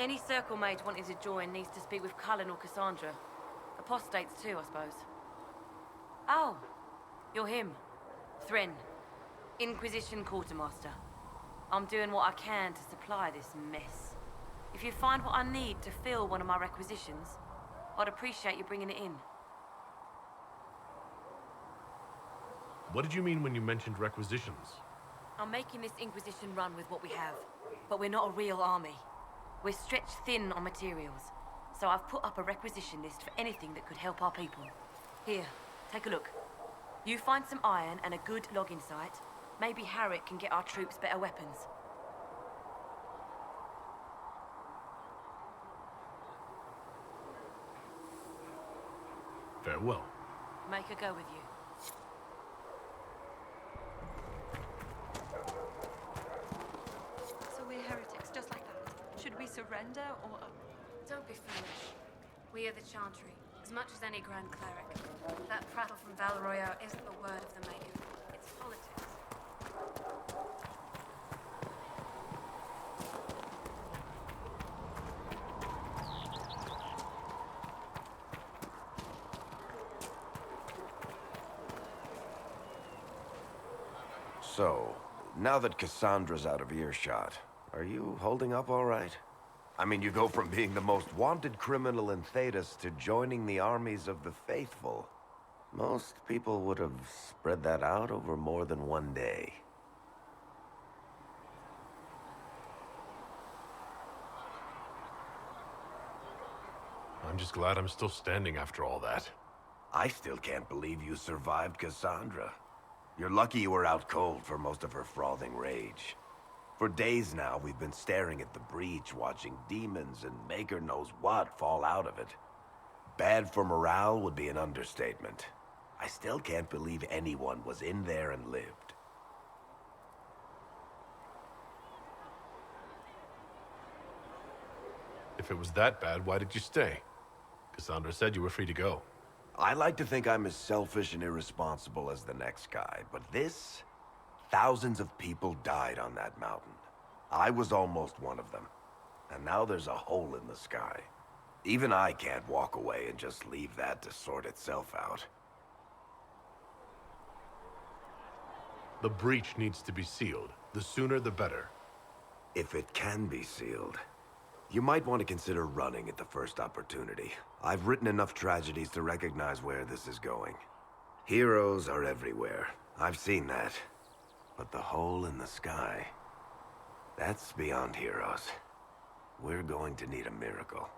Any circle mage wanting to join needs to speak with Cullen or Cassandra. Apostates too, I suppose. Oh, you're him. Thren. Inquisition quartermaster. I'm doing what I can to supply this mess. If you find what I need to fill one of my requisitions, I'd appreciate you bringing it in. What did you mean when you mentioned requisitions? I'm making this Inquisition run with what we have, but we're not a real army. We're stretched thin on materials, so I've put up a requisition list for anything that could help our people. Here, take a look. You find some iron and a good logging site, maybe Harriet can get our troops better weapons. Farewell. Make her go with you. So we're heretics, just like that. Should we surrender or... Don't be foolish. We are the Chantry, as much as any Grand Cleric. That prattle from Val Royale isn't the word of the maiden. It's politics. So, now that Cassandra's out of earshot, are you holding up all right? I mean, you go from being the most wanted criminal in Thedas to joining the armies of the faithful. Most people would have spread that out over more than one day. I'm just glad I'm still standing after all that. I still can't believe you survived Cassandra. You're lucky you were out cold for most of her frothing rage. For days now, we've been staring at the breach, watching demons and maker knows what fall out of it. Bad for morale would be an understatement. I still can't believe anyone was in there and lived. If it was that bad, why did you stay? Cassandra said you were free to go. I like to think I'm as selfish and irresponsible as the next guy, but this... Thousands of people died on that mountain. I was almost one of them. And now there's a hole in the sky. Even I can't walk away and just leave that to sort itself out. The breach needs to be sealed. The sooner the better. If it can be sealed, you might want to consider running at the first opportunity. I've written enough tragedies to recognize where this is going. Heroes are everywhere. I've seen that. But the hole in the sky, that's beyond heroes. We're going to need a miracle.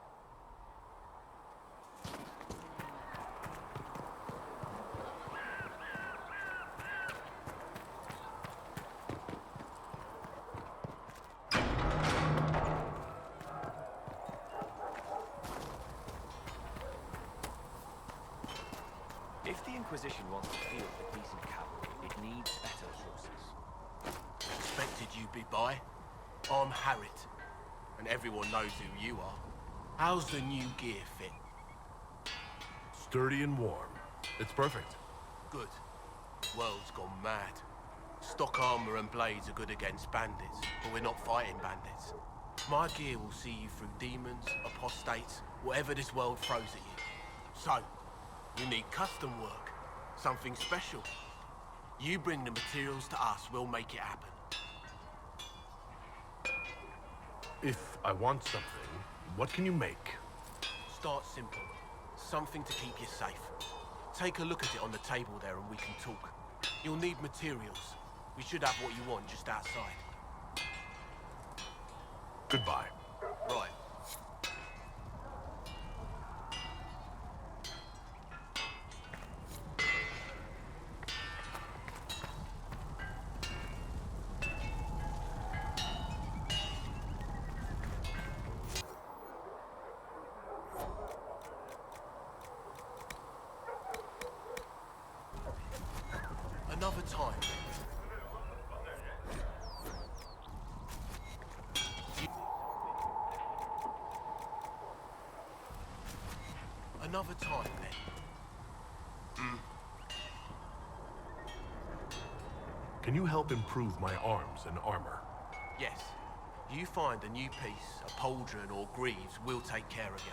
If the Inquisition wants to field a decent cavalry, it needs better horses. Expected you'd be by. I'm Harriet, and everyone knows who you are. How's the new gear fit? Sturdy and warm. It's perfect. Good. World's gone mad. Stock armor and blades are good against bandits, but we're not fighting bandits. My gear will see you through demons, apostates, whatever this world throws at you. So, you need custom work, something special. You bring the materials to us, we'll make it happen. If I want something, what can you make? Start simple. Something to keep you safe. Take a look at it on the table there and we can talk. You'll need materials. We should have what you want just outside. Goodbye. Right. Another time. Another time, then. Can you help improve my arms and armor? Yes. You find a new piece, a pauldron or greaves, we'll take care of you.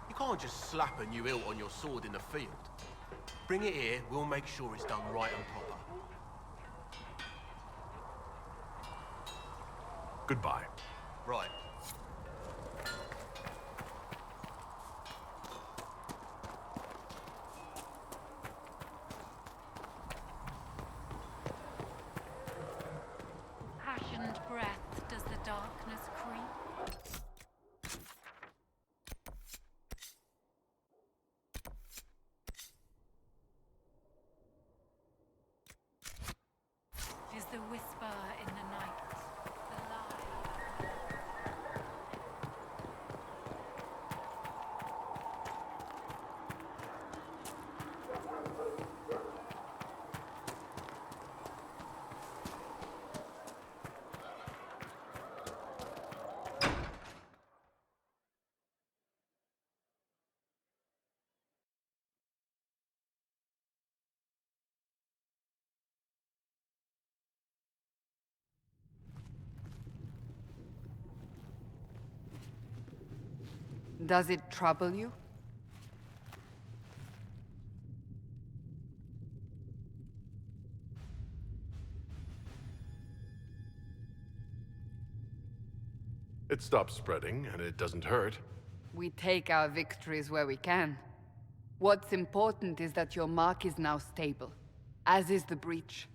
You can't just slap a new hilt on your sword in the field. Bring it here, we'll make sure it's done right and proper. Goodbye. Right. Passioned breath does the darkness creep. Is the whisper in the night, the lie. Does it trouble you? It stops spreading, and it doesn't hurt. We take our victories where we can. What's important is that your mark is now stable, as is the breach.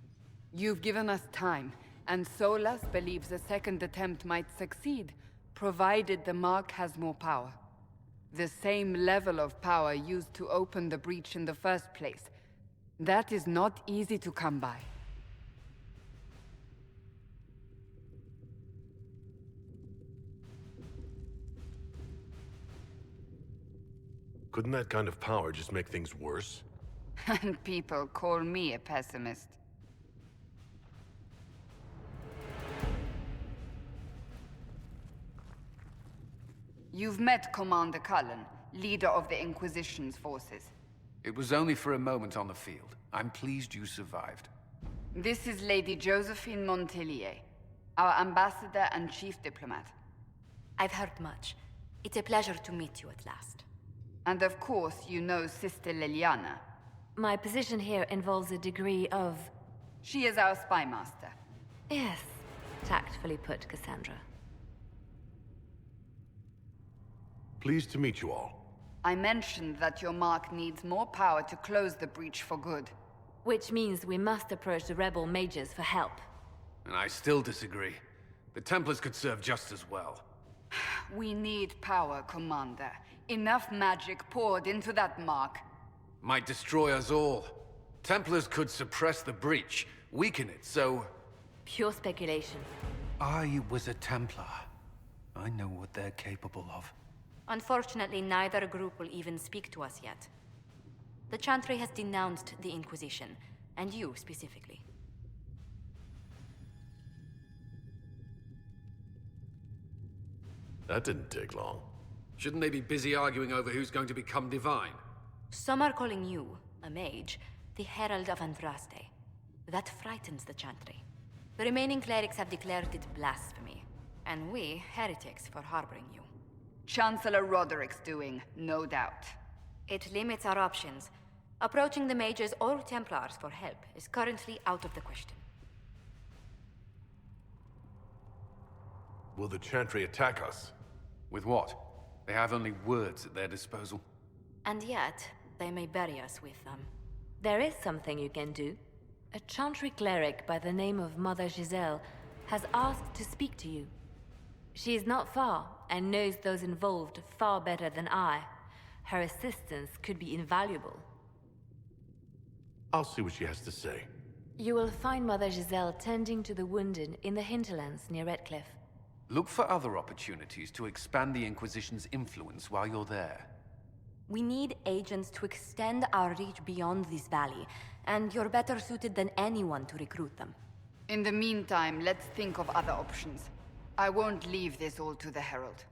You've given us time, and Solas believes a second attempt might succeed, provided the mark has more power. The same level of power used to open the breach in the first place. That is not easy to come by. Couldn't that kind of power just make things worse? And people call me a pessimist. You've met Commander Cullen, leader of the Inquisition's forces. It was only for a moment on the field. I'm pleased you survived. This is Lady Josephine Montelier, our ambassador and chief diplomat. I've heard much. It's a pleasure to meet you at last. And of course, you know Sister Liliana. My position here involves a degree of... She is our spy master. Yes, tactfully put, Cassandra. Pleased to meet you all. I mentioned that your mark needs more power to close the breach for good. Which means we must approach the rebel mages for help. And I still disagree. The Templars could serve just as well. We need power, Commander. Enough magic poured into that mark. Might destroy us all. Templars could suppress the breach, weaken it, so... Pure speculation. I was a Templar. I know what they're capable of. Unfortunately, neither group will even speak to us yet. The Chantry has denounced the Inquisition, and you specifically. That didn't take long. Shouldn't they be busy arguing over who's going to become divine? Some are calling you, a mage, the Herald of Andraste. That frightens the Chantry. The remaining clerics have declared it blasphemy, and we, heretics, for harboring you. Chancellor Roderick's doing, no doubt. It limits our options. Approaching the mages or Templars for help is currently out of the question. Will the Chantry attack us? With what? They have only words at their disposal. And yet, they may bury us with them. There is something you can do. A Chantry cleric by the name of Mother Giselle has asked to speak to you. She is not far, and knows those involved far better than I. Her assistance could be invaluable. I'll see what she has to say. You will find Mother Giselle tending to the wounded in the hinterlands near Redcliffe. Look for other opportunities to expand the Inquisition's influence while you're there. We need agents to extend our reach beyond this valley, and you're better suited than anyone to recruit them. In the meantime, let's think of other options. I won't leave this all to the Herald.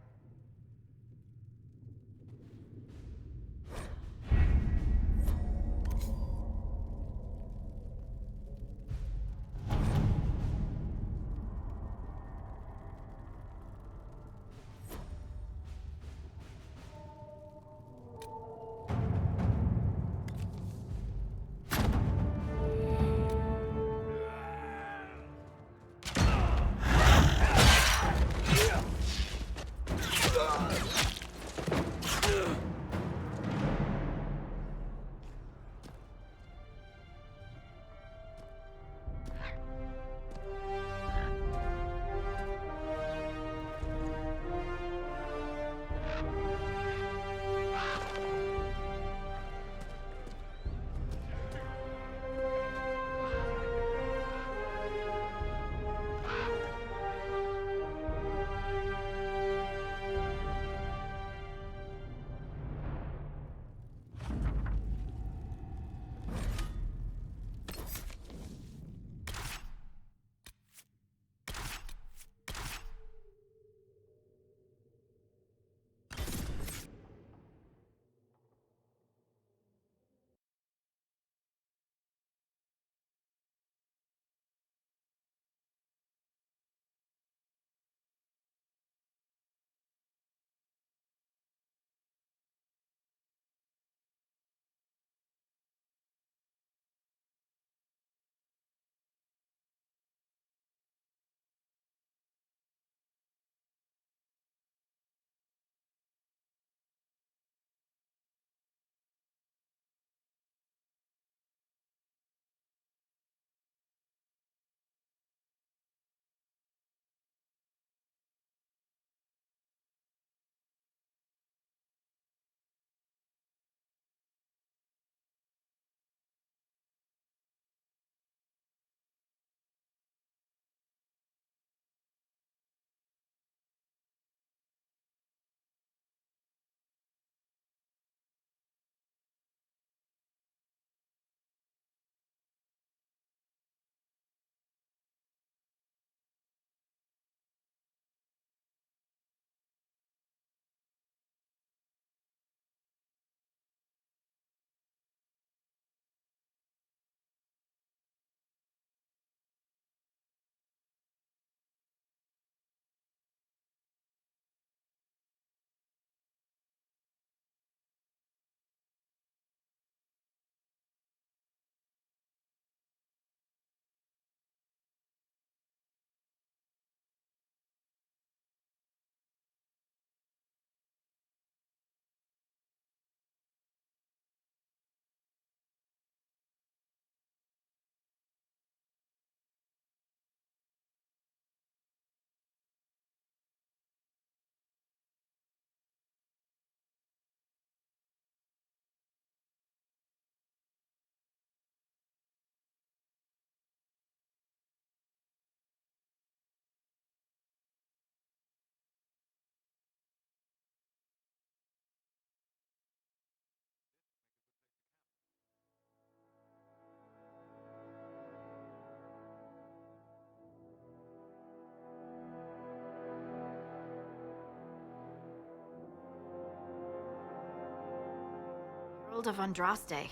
Herald of Andraste.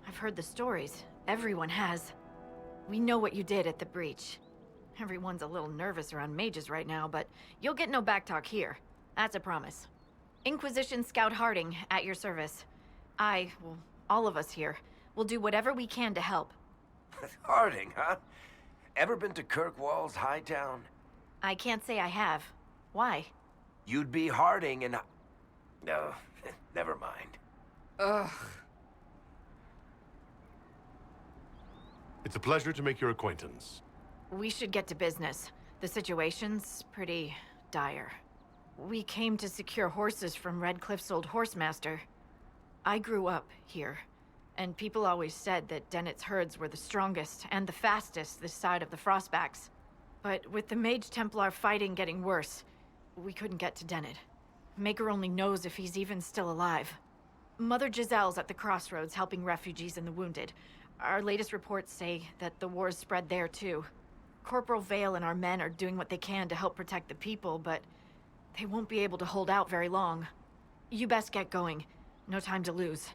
I've heard the stories. Everyone has. We know what you did at the breach. Everyone's a little nervous around mages right now, but you'll get no backtalk here. That's a promise. Inquisition Scout Harding, at your service. Well, all of us here, will do whatever we can to help. Harding, huh? Ever been to Kirkwall's Hightown? I can't say I have. Why? You'd be Harding and... No, never mind. Ugh. It's a pleasure to make your acquaintance. We should get to business. The situation's pretty dire. We came to secure horses from Redcliffe's old horsemaster. I grew up here, and people always said that Dennett's herds were the strongest and the fastest this side of the Frostbacks. But with the Mage Templar fighting getting worse, we couldn't get to Dennett. Maker only knows if he's even still alive. Mother Giselle's at the crossroads helping refugees and the wounded. Our latest reports say that the war's spread there too. Corporal Vale and our men are doing what they can to help protect the people, but they won't be able to hold out very long. You best get going. No time to lose.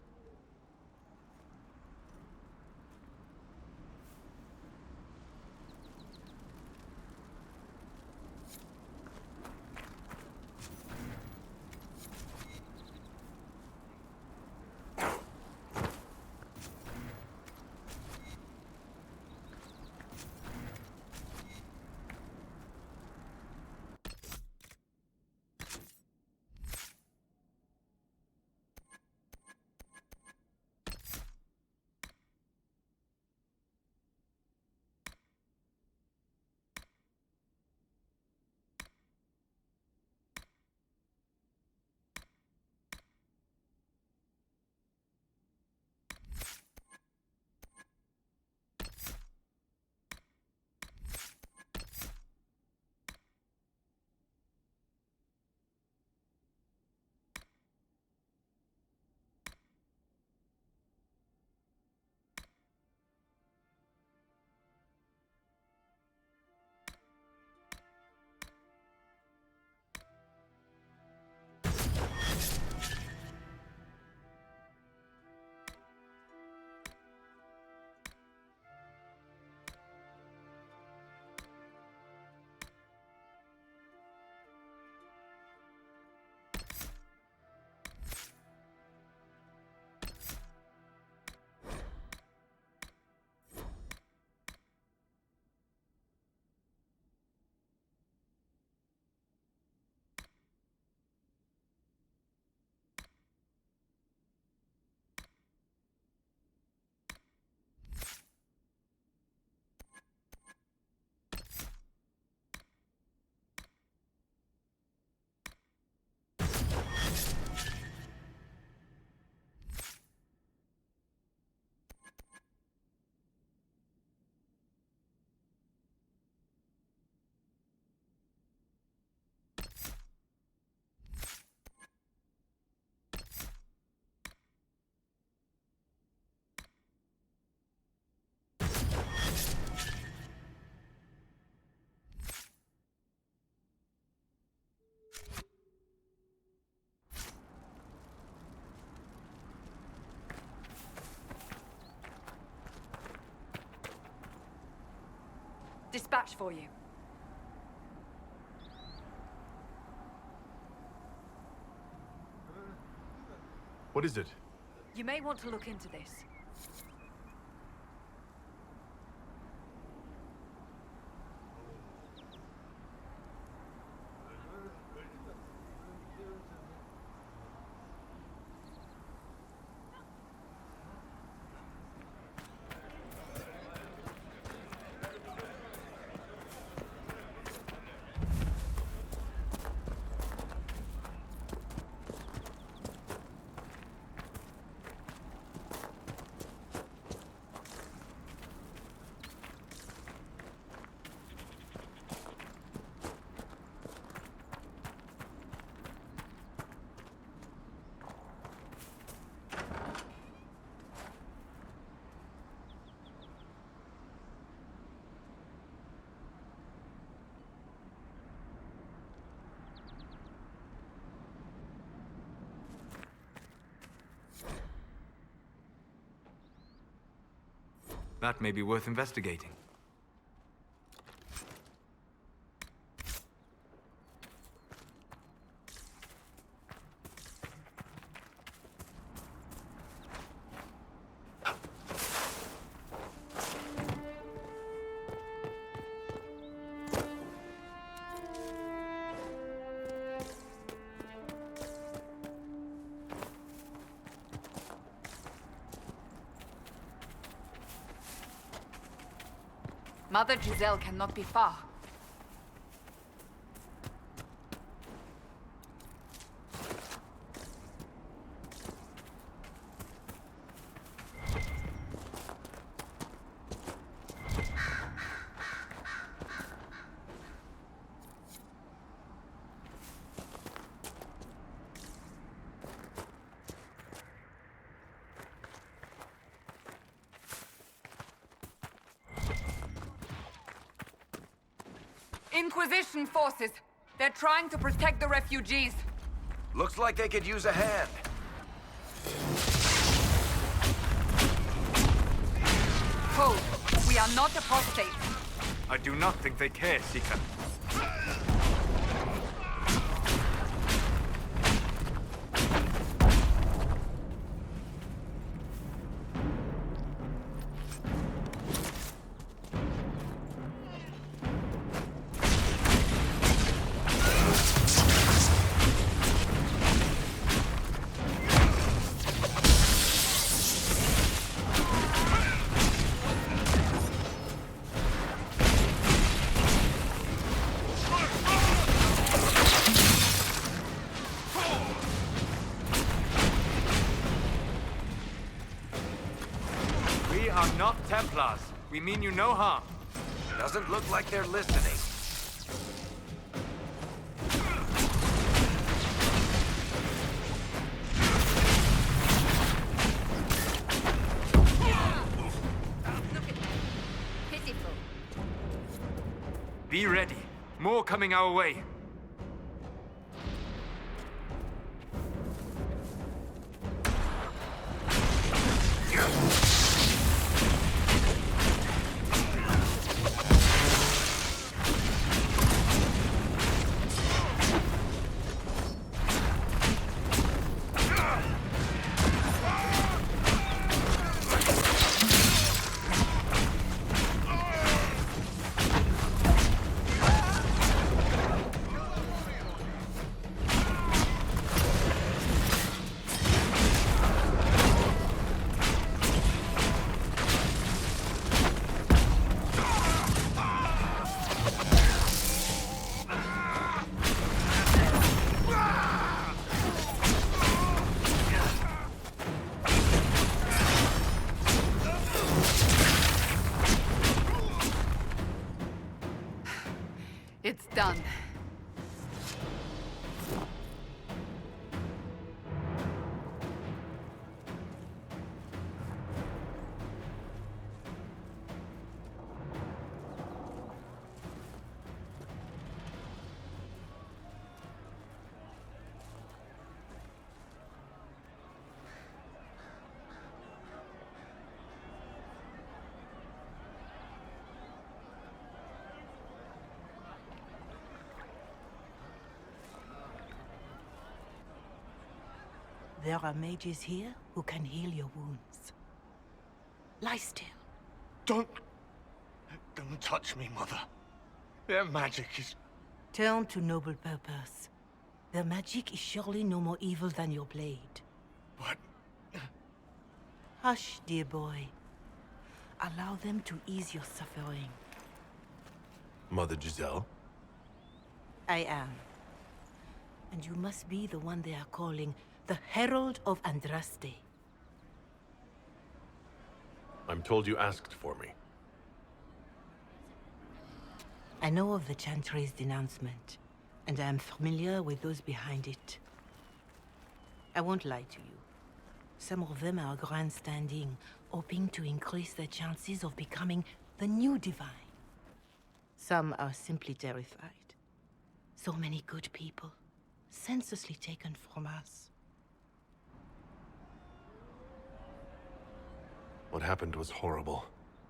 Dispatch for you. What is it? You may want to look into this. That may be worth investigating. Mother Giselle cannot be far. Inquisition forces. They're trying to protect the refugees. Looks like they could use a hand. Hold. We are not apostates. I do not think they care, Seeker. We are not Templars. We mean you no harm. Doesn't look like they're listening. Pitiful. Be ready. More coming our way. It's done. There are mages here who can heal your wounds. Lie still. Don't touch me, Mother. Their magic is... Turn to noble purpose. Their magic is surely no more evil than your blade. But... Hush, dear boy. Allow them to ease your suffering. Mother Giselle? I am. And you must be the one they are calling the Herald of Andraste. I'm told you asked for me. I know of the Chantry's denouncement, and I am familiar with those behind it. I won't lie to you. Some of them are grandstanding, hoping to increase their chances of becoming the new divine. Some are simply terrified. So many good people, senselessly taken from us. What happened was horrible.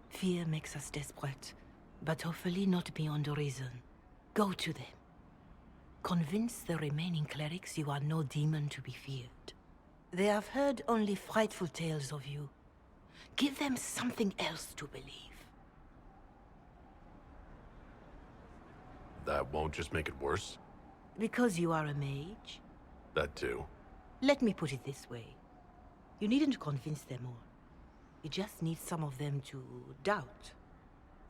Fear makes us desperate, but hopefully not beyond reason. Go to them. Convince the remaining clerics you are no demon to be feared. They have heard only frightful tales of you. Give them something else to believe. That won't just make it worse? Because you are a mage? That too. Let me put it this way. You needn't convince them all. You just need some of them to doubt.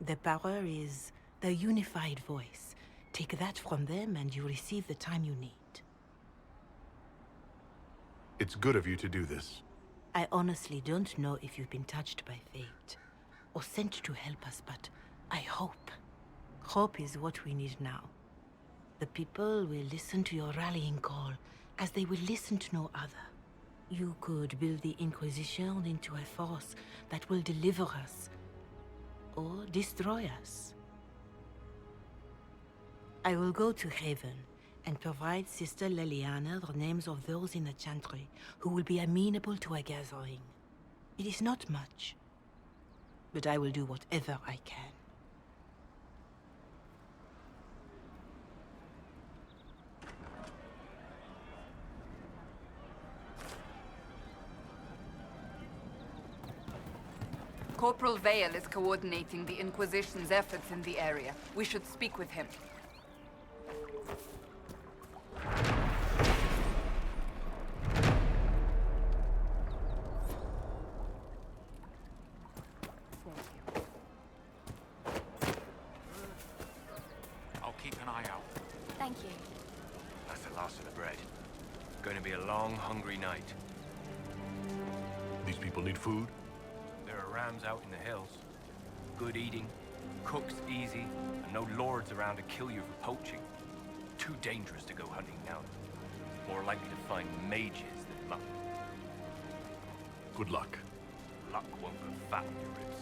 The power is the unified voice. Take that from them and you receive the time you need. It's good of you to do this. I honestly don't know if you've been touched by fate, or sent to help us, but I hope. Hope is what we need now. The people will listen to your rallying call, as they will listen to no other. You could build the Inquisition into a force that will deliver us, or destroy us. I will go to Haven and provide Sister Leliana the names of those in the Chantry who will be amenable to a gathering. It is not much, but I will do whatever I can. Corporal Vale is coordinating the Inquisition's efforts in the area. We should speak with him. I'll keep an eye out. Thank you. That's the last of the bread. Going to be a long, hungry night. These people need food? There are rams out in the hills. Good eating, cooks easy, and no lords around to kill you for poaching. Too dangerous to go hunting now. More likely to find mages than luck. Good luck. Luck won't go fat on your ribs.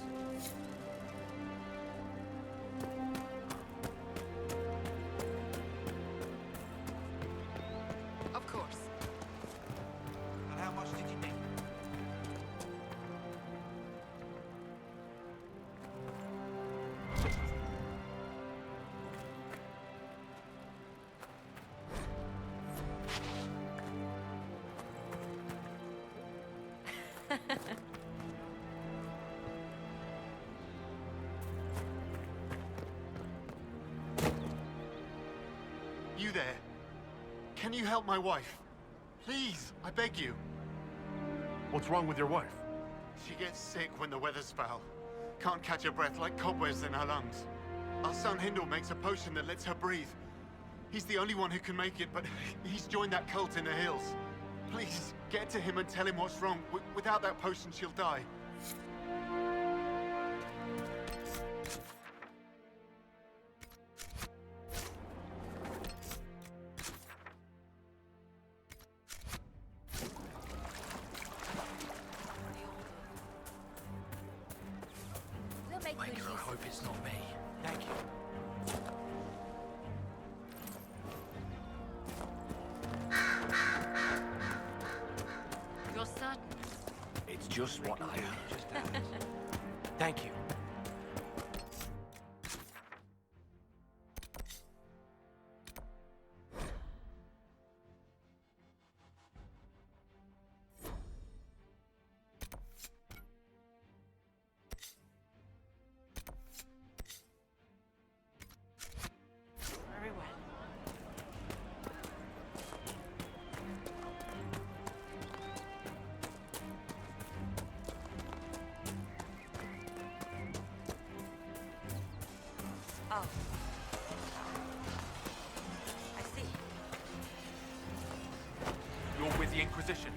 Of course. And how much did you need? You there? Can you help my wife? Please, I beg you. What's wrong with your wife? She gets sick when the weather's foul. Can't catch her breath like cobwebs in her lungs. Our son Hindle makes a potion that lets her breathe. He's the only one who can make it, but he's joined that cult in the hills. Please, get to him and tell him what's wrong. Without that potion, she'll die. Waker, I hope it's not me. Thank you. You're certain? It's just what I heard. Thank you. Very well. Oh. I see. You're with the Inquisition.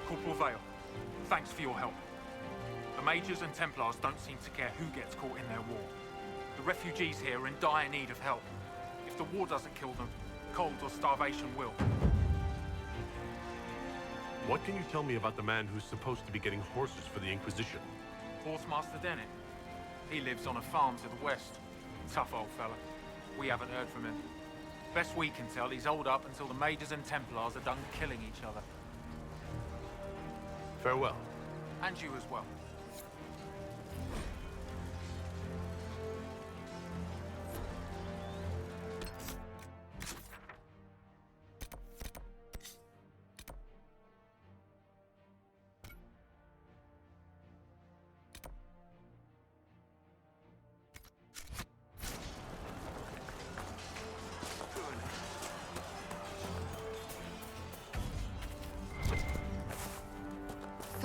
Corporal Vale, thanks for your help. The Mages and Templars don't seem to care who gets caught in their war. The refugees here are in dire need of help. If the war doesn't kill them, cold or starvation will. What can you tell me about the man who's supposed to be getting horses for the Inquisition? Horsemaster Dennett. He lives on a farm to the west. Tough old fella. We haven't heard from him. Best we can tell, he's holed up until the Mages and Templars are done killing each other. Farewell. And you as well.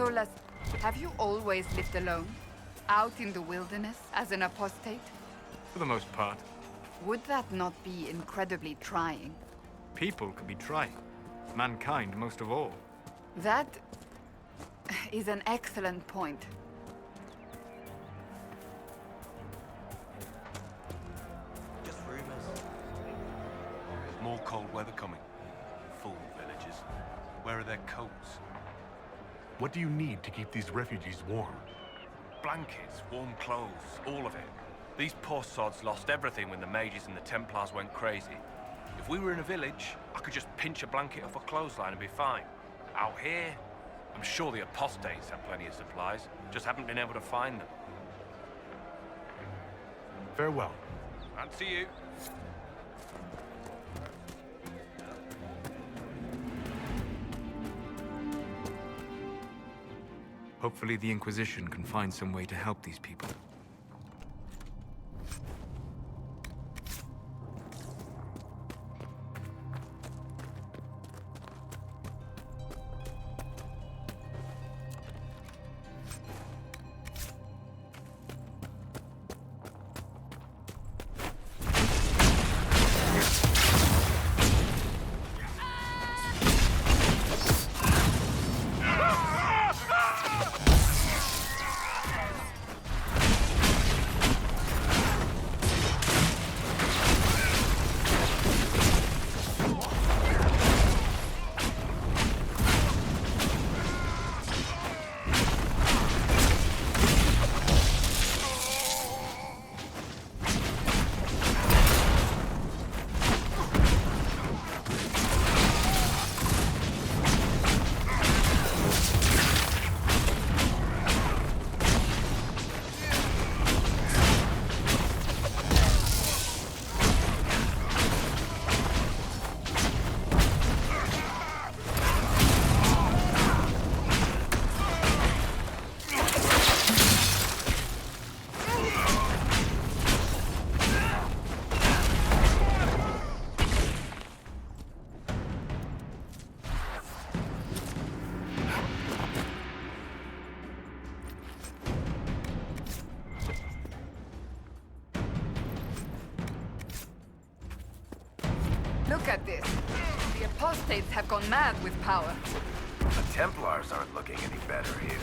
Solas, have you always lived alone? Out in the wilderness as an apostate? For the most part. Would that not be incredibly trying? People can be trying. Mankind most of all. That is an excellent point. Just rumors. There's more cold weather coming. Fool villagers. Where are their coats? What do you need to keep these refugees warm? Blankets, warm clothes, all of it. These poor sods lost everything when the mages and the Templars went crazy. If we were in a village, I could just pinch a blanket off a clothesline and be fine. Out here, I'm sure the apostates have plenty of supplies, just haven't been able to find them. Farewell. And to you. Hopefully the Inquisition can find some way to help these people. Look at this. The apostates have gone mad with power. The Templars aren't looking any better here.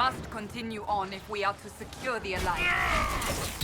must continue on if we are to secure the Alliance.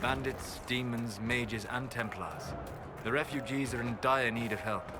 Bandits, demons, mages, and Templars. The refugees are in dire need of help.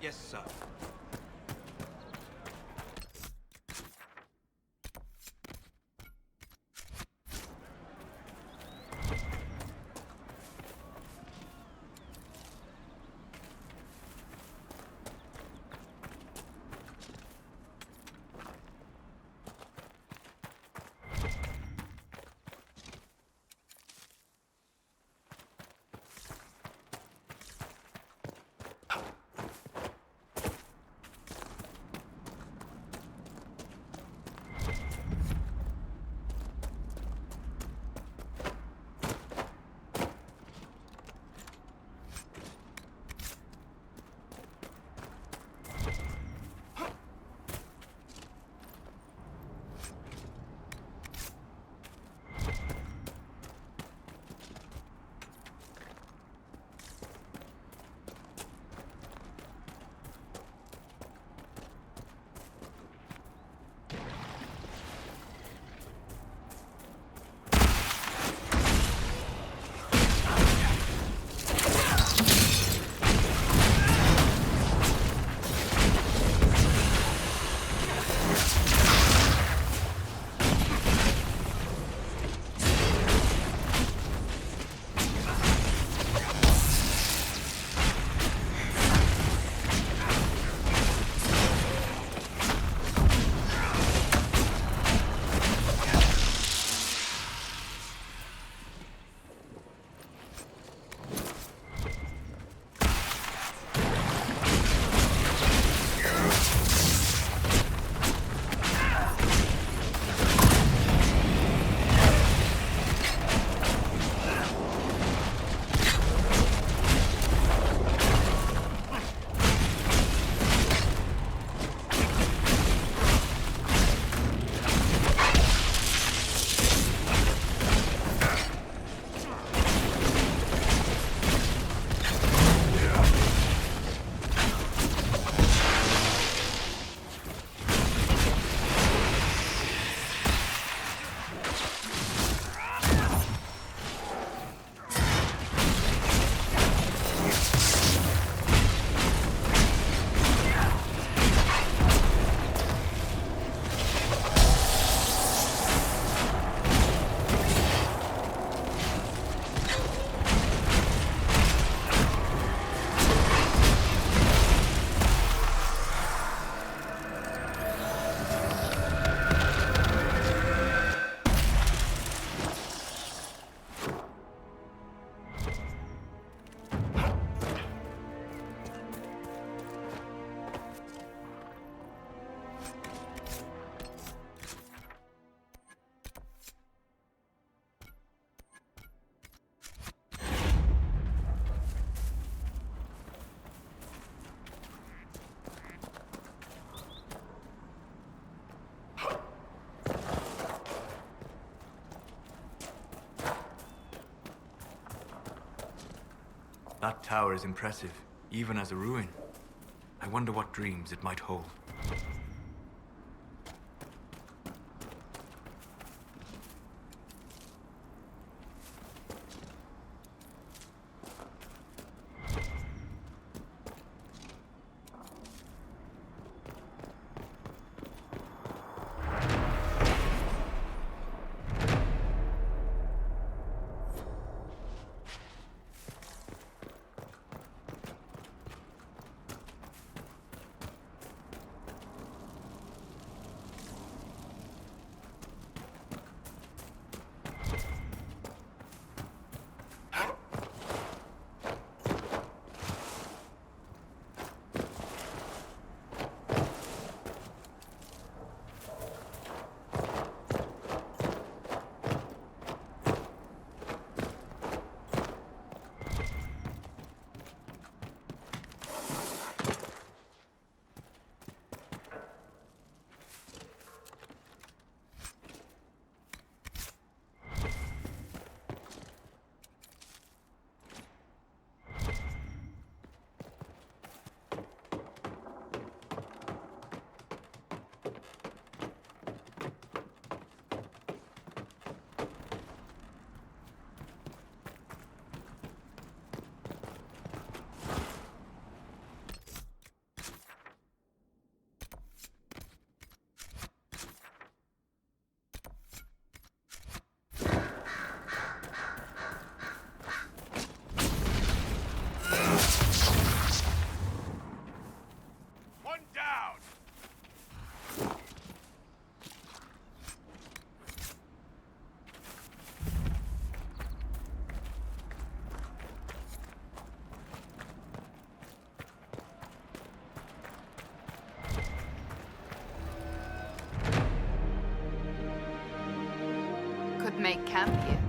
Yes, sir. That tower is impressive, even as a ruin. I wonder what dreams it might hold. Make camp here.